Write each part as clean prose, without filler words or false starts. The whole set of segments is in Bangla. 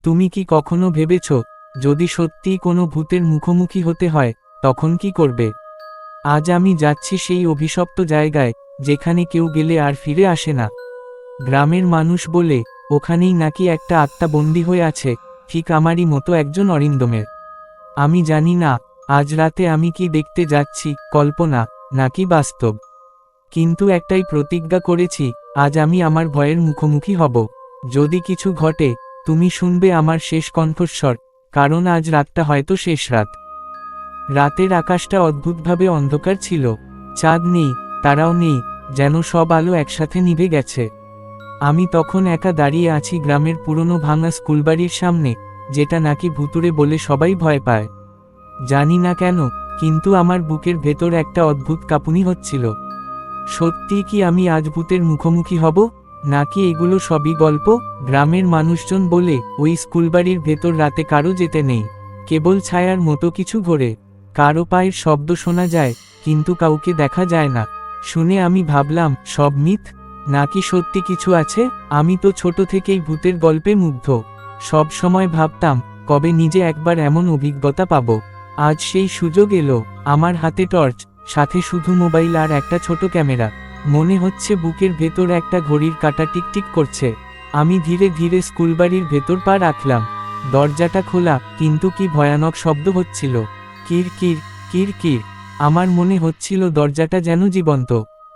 তুমি কি কখনো ভেবেছ, যদি সত্যিই কোনো ভূতের মুখোমুখি হতে হয়, তখন কি করবে? আজ আমি যাচ্ছি সেই অভিশপ্ত জায়গায়, যেখানে কেউ গেলে আর ফিরে আসে না। গ্রামের মানুষ বলে, ওখানেই নাকি একটা আত্মা বন্দী হয়ে আছে, ঠিক আমারই মতো একজন অরিন্দমের। আমি জানি না, আজ রাতে আমি কি দেখতে যাচ্ছি, কল্পনা নাকি বাস্তব। কিন্তু একটাই প্রতিজ্ঞা করেছি, আজ আমি আমার ভয়ের মুখোমুখি হব। যদি কিছু ঘটে, তুমি শুনবে আমার শেষ কণ্ঠস্বর, কারণ আজ রাতটা হয়তো শেষ রাত। রাতের আকাশটা অদ্ভুতভাবে অন্ধকার ছিল। চাঁদ নেই, তারাও নেই, যেন সব আলো একসাথে নিভে গেছে। আমি তখন একা দাঁড়িয়ে আছি গ্রামের পুরনো ভাঙা স্কুলবাড়ির সামনে, যেটা নাকি ভুতুড়ে বলে সবাই ভয় পায়। জানি না কেন, কিন্তু আমার বুকের ভেতর একটা অদ্ভুত কাঁপুনি হচ্ছিল। সত্যিই কি আমি আজ ভূতের মুখোমুখি হব, নাকি এগুলো সবই গল্প? গ্রামের মানুষজন বলে, ওই স্কুলবাড়ির ভেতর রাতে কারো যেতে নেই, কেবল ছায়ার মতো কিছু ঘোরে। কারো পায়ের শব্দ শোনা যায়, কিন্তু কাউকে দেখা যায় না। শুনে আমি ভাবলাম, সব মিথ, নাকি সত্যি কিছু আছে? আমি তো ছোট থেকেই ভূতের গল্পে মুগ্ধ। সব সময় ভাবতাম, কবে নিজে একবার এমন অভিজ্ঞতা পাব। আজ সেই সুযোগ এলো। আমার হাতে টর্চ, সাথে শুধু মোবাইল আর একটা ছোট ক্যামেরা। মনে হচ্ছে বুকের ভেতর একটা ঘড়ির কাঁটা টিকটিক করছে। আমি ধীরে ধীরে স্কুলবাড়ির ভেতর পা রাখলাম। দরজাটা খোলা, কিন্তু কি ভয়ানক শব্দ হচ্ছিল। কির কির, কির কির। আমার মনে হচ্ছিল দরজাটা যেন জীবন্ত।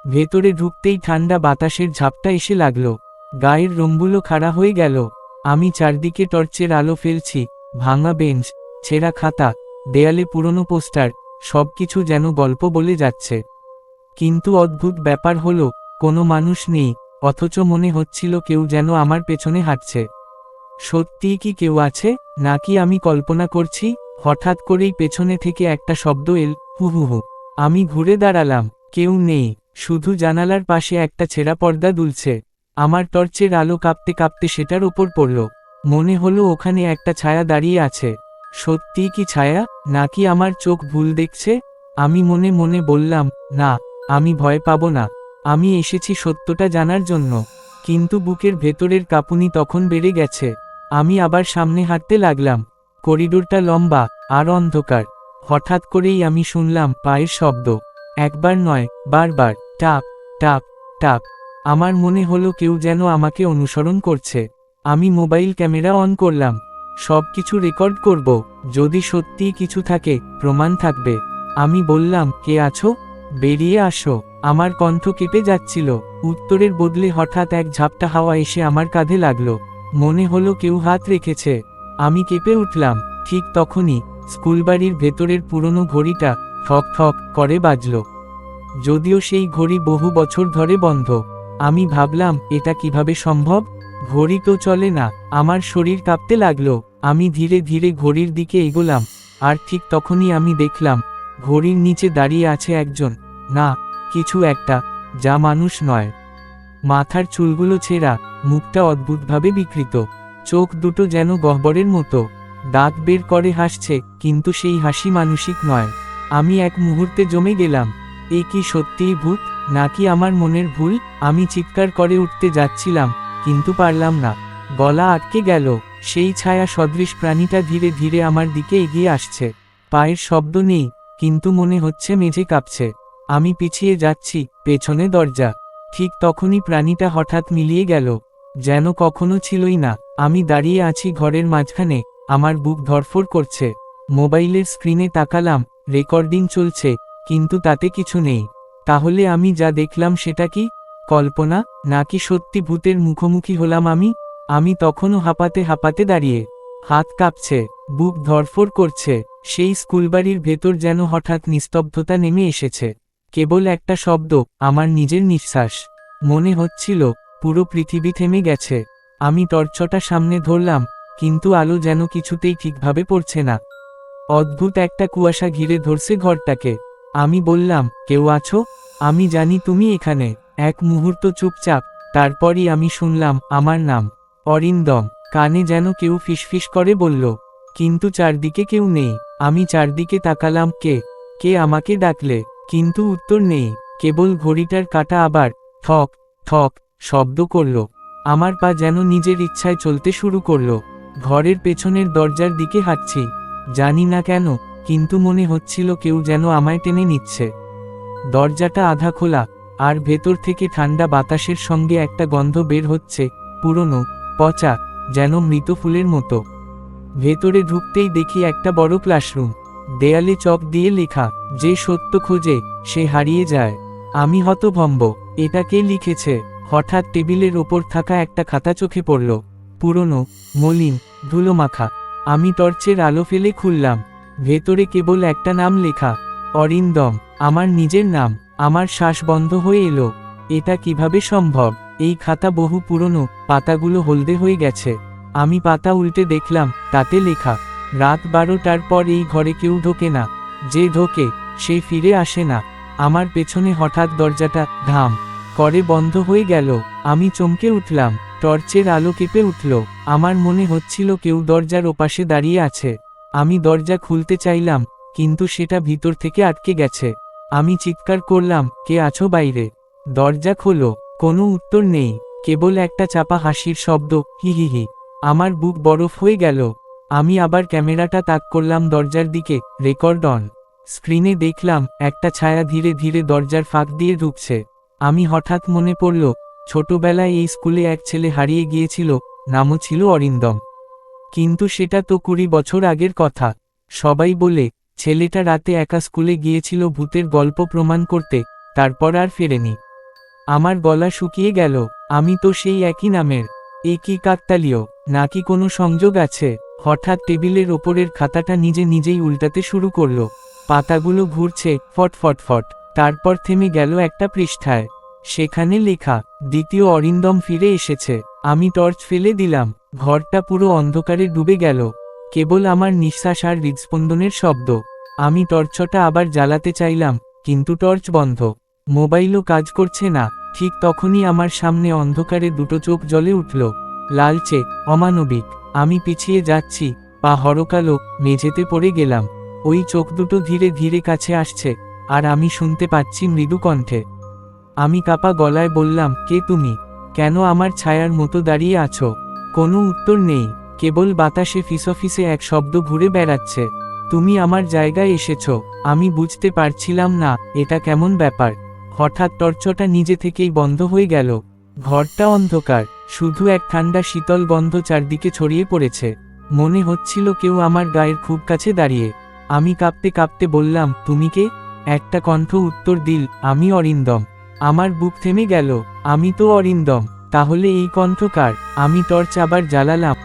ভেতরে ঢুকতেই ঠান্ডা বাতাসের ঝাপটা এসে লাগলো। গায়ের লোমগুলো খাড়া হয়ে গেল। আমি চারদিকে টর্চের আলো ফেলছি, ভাঙা বেঞ্চ, ছেঁড়া খাতা, দেয়ালে পুরনো পোস্টার, সবকিছু যেন গল্প বলে যাচ্ছে। কিন্তু অদ্ভুত ব্যাপার হলো, কোনো মানুষ নেই, অথচ মনে হচ্ছিল কেউ যেন আমার পেছনে হাঁটছে। সত্যিই কি কেউ আছে, নাকি আমি কল্পনা করছি? হঠাৎ করেই পেছনে থেকে একটা শব্দ এল, হু হু হু। আমি ঘুরে দাঁড়ালাম, কেউ নেই, শুধু জানালার পাশে একটা ছেঁড়া পর্দা দুলছে। আমার টর্চের আলো কাঁপতে কাঁপতে সেটার ওপর পড়ল। মনে হলো ওখানে একটা ছায়া দাঁড়িয়ে আছে। সত্যিই কি ছায়া, নাকি আমার চোখ ভুল দেখছে? আমি মনে মনে বললাম, না, আমি ভয় পাবো না। আমি এসেছি সত্যটা জানার জন্য। কিন্তু বুকের ভেতরের কাঁপুনি তখন বেড়ে গেছে। আমি আবার সামনে হাঁটতে লাগলাম। করিডোরটা লম্বা, আর অন্ধকার। হঠাৎ করেই আমি শুনলাম পায়ের শব্দ। একবার নয়, বারবার, টাপ টাপ টাপ। আমার মনে হলো কেউ যেন আমাকে অনুসরণ করছে। আমি মোবাইল ক্যামেরা অন করলাম। সব কিছু রেকর্ড করব, যদি সত্যিই কিছু থাকে, প্রমাণ থাকবে। আমি বললাম, কে আছো? বেরিয়ে আসো। আমার কণ্ঠ কেঁপে যাচ্ছিল। উত্তরের বদলে হঠাৎ এক ঝাপটা হাওয়া এসে আমার কাঁধে লাগলো। মনে হলো কেউ হাত রেখেছে। আমি কেঁপে উঠলাম। ঠিক তখনই স্কুলবাড়ির ভেতরের পুরনো ঘড়িটা ঠক ঠক করে বাজল। যদিও সেই ঘড়ি বহু বছর ধরে বন্ধ। আমি ভাবলাম, এটা কিভাবে সম্ভব? ঘড়ি তো চলে না। আমার শরীর কাঁপতে লাগলো। আমি ধীরে ধীরে ঘড়ির দিকে এগোলাম। আর ঠিক তখনই আমি দেখলাম, ঘড়ির নিচে দাঁড়িয়ে আছে একজন, না, কিছু একটা, যা মানুষ নয়। মাথার চুলগুলো ছেঁড়া, মুখটা অদ্ভুতভাবে বিকৃত, চোখ দুটো যেন গহ্বরের মতো, দাঁত বের করে হাসছে, কিন্তু সেই হাসি মানসিক নয়। আমি এক মুহূর্তে জমে গেলাম। এ কি সত্যিই ভূত, নাকি আমার মনের ভুল? আমি চিৎকার করে উঠতে যাচ্ছিলাম, কিন্তু পারলাম না। গলা আটকে গেল। সেই ছায়া সদৃশ প্রাণীটা ধীরে ধীরে আমার দিকে এগিয়ে আসছে। পায়ের শব্দ নেই, কিন্তু মনে হচ্ছে মেঝে কাঁপছে। আমি পিছিয়ে যাচ্ছি, পেছনে দরজা। ঠিক তখনই প্রাণীটা হঠাৎ মিলিয়ে গেল, যেন কখনো ছিলই না। আমি দাঁড়িয়ে আছি ঘরের মাঝখানে, আমার বুক ধড়ফড় করছে। মোবাইলের স্ক্রিনে তাকালাম, রেকর্ডিং চলছে, কিন্তু তাতে কিছু নেই। তাহলে আমি যা দেখলাম সেটা কি কল্পনা, নাকি সত্যি ভূতের মুখোমুখি হলাম আমি? আমি তখনও হাঁপাতে হাঁপাতে দাঁড়িয়ে, হাত কাঁপছে, বুক ধড়ফড় করছে। সেই স্কুলবাড়ির ভেতর যেন হঠাৎ নিস্তব্ধতা নেমে এসেছে। কেবল একটা শব্দ, আমার নিজের নিঃশ্বাস। মনে হচ্ছিল পুরো পৃথিবী থেমে গেছে। আমি টর্চটা সামনে ধরলাম, কিন্তু আলো যেন কিছুতেই ঠিকভাবে পড়ছে না। অদ্ভুত একটা কুয়াশা ঘিরে ধরছে ঘরটাকে। আমি বললাম, কেউ আছো? আমি জানি তুমি এখানে। এক মুহূর্ত চুপচাপ, তারপরই আমি শুনলাম আমার নাম, অরিন্দম। কানে যেন কেউ ফিসফিস করে বলল, কিন্তু চারদিকে কেউ নেই। আমি চারদিকে তাকালাম, কে কে আমাকে ডাকলে, কিন্তু উত্তর নেই। কেবল ঘড়িটার কাঁটা আবার ঠক ঠক শব্দ করল। আমার পা যেন নিজের ইচ্ছায় চলতে শুরু করল। ঘরের পেছনের দরজার দিকে হাঁটছি। জানি না কেন, কিন্তু মনে হচ্ছিল কেউ যেন আমায় টেনে নিচ্ছে। দরজাটা আধা খোলা, আর ভেতর থেকে ঠান্ডা বাতাসের সঙ্গে একটা গন্ধ বের হচ্ছে, পুরনো, পচা, যেন মৃত ফুলের মতো। ভেতরে ঢুকতেই দেখি একটা বড় ক্লাসরুম। দেয়ালে চক দিয়ে লেখা, যে সত্য খোঁজে সে হারিয়ে যায়। আমি হতভম্ব, এটা কে লিখেছে? হঠাৎ টেবিলের ওপর থাকা একটা খাতা চোখে পড়ল, পুরনো, মলিন, ধুলোমাখা। আমি টর্চের আলো ফেলে খুললাম। ভেতরে কেবল একটা নাম লেখা, অরিন্দম। আমার নিজের নাম। আমার শ্বাস বন্ধ হয়ে এলো। এটা কিভাবে সম্ভব? এই খাতা বহু পুরনো, পাতাগুলো হলদে হয়ে গেছে। আমি পাতা উল্টে দেখলাম, তাতে লেখা, রাত 12টার পর এই ঘরে কেউ ঢোকে না, যে ঢোকে সে ফিরে আসে না। আমার পেছনে হঠাৎ দরজাটা ধাম করে বন্ধ হয়ে গেল। আমি চমকে উঠলাম, টর্চের আলো কেঁপে উঠল। আমার মনে হচ্ছিল কেউ দরজার ওপাশে দাঁড়িয়ে আছে। আমি দরজা খুলতে চাইলাম, কিন্তু সেটা ভিতর থেকে আটকে গেছে। আমি চিৎকার করলাম, কে আছো বাইরে? দরজা খোলো। কোনো উত্তর নেই, কেবল একটা চাপা হাসির শব্দ, হি হি হি। আমার বুক বরফ হয়ে গেল। আমি আবার ক্যামেরাটা তাক করলাম দরজার দিকে, রেকর্ড অন। স্ক্রিনে দেখলাম একটা ছায়া ধীরে ধীরে দরজার ফাঁক দিয়ে ঢুকছে। আমি হঠাৎ মনে পড়ল, ছোটবেলায় এই স্কুলে এক ছেলে হারিয়ে গিয়েছিল, নামও ছিল অরিন্দম। কিন্তু সেটা তো 20 বছর আগের কথা। সবাই বলে, ছেলেটা রাতে একা স্কুলে গিয়েছিল ভূতের গল্প প্রমাণ করতে, তারপর আর ফেরেনি। আমার গলা শুকিয়ে গেল। আমি তো সেই একই নামের। এ কি কাকতালীয়, নাকি কোনো সংযোগ আছে? হঠাৎ টেবিলের ওপরের খাতাটা নিজে নিজেই উল্টাতে শুরু করল। পাতাগুলো ঘুরছে, ফট ফট ফট। তারপর থেমে গেল একটা পৃষ্ঠায়। সেখানে লেখা, দ্বিতীয় অরিন্দম ফিরে এসেছে। আমি টর্চ ফেলে দিলাম। ঘরটা পুরো অন্ধকারে ডুবে গেল। কেবল আমার নিঃশ্বাস আর হৃদস্পন্দনের শব্দ। আমি টর্চটা আবার জ্বালাতে চাইলাম, কিন্তু টর্চ বন্ধ। মোবাইলও কাজ করছে না। ঠিক তখনই আমার সামনে অন্ধকারে দুটো চোখ জ্বলে উঠল, লালচে, অমানবিক। আমি পিছিয়ে যাচ্ছি, পা হরকালো, মেঝেতে পড়ে গেলাম। ওই চোখ দুটো ধীরে ধীরে কাছে আসছে, আর আমি শুনতে পাচ্ছি মৃদু কণ্ঠে। আমি কাপা গলায় বললাম, কে তুমি? কেন আমার ছায়ার মতো দাঁড়িয়ে আছো? কোনো উত্তর নেই, কেবল বাতাসে ফিসফিসে এক শব্দ ঘুরে বেড়াচ্ছে, তুমি আমার জায়গায় এসেছো। আমি বুঝতে পারছিলাম না, এটা কেমন ব্যাপার। হঠাৎ টর্চটা নিজে থেকেই বন্ধ হয়ে গেল। ঘরটা অন্ধকার, শুধু এক ঠান্ডা শীতল গন্ধ চারদিকে ছড়িয়ে পড়েছে। মনে হচ্ছিল কেউ আমার গায়ের খুব কাছে দাঁড়িয়ে। আমি কাঁপতে কাঁপতে বললাম, তুমি কে? একটা কণ্ঠ উত্তর দিল, আমি অরিন্দম। আমার বুক থেমে গেল। আমি তো অরিন্দম, তাহলে এই কণ্ঠ কার? আমি টর্চ আবার জ্বালালাম।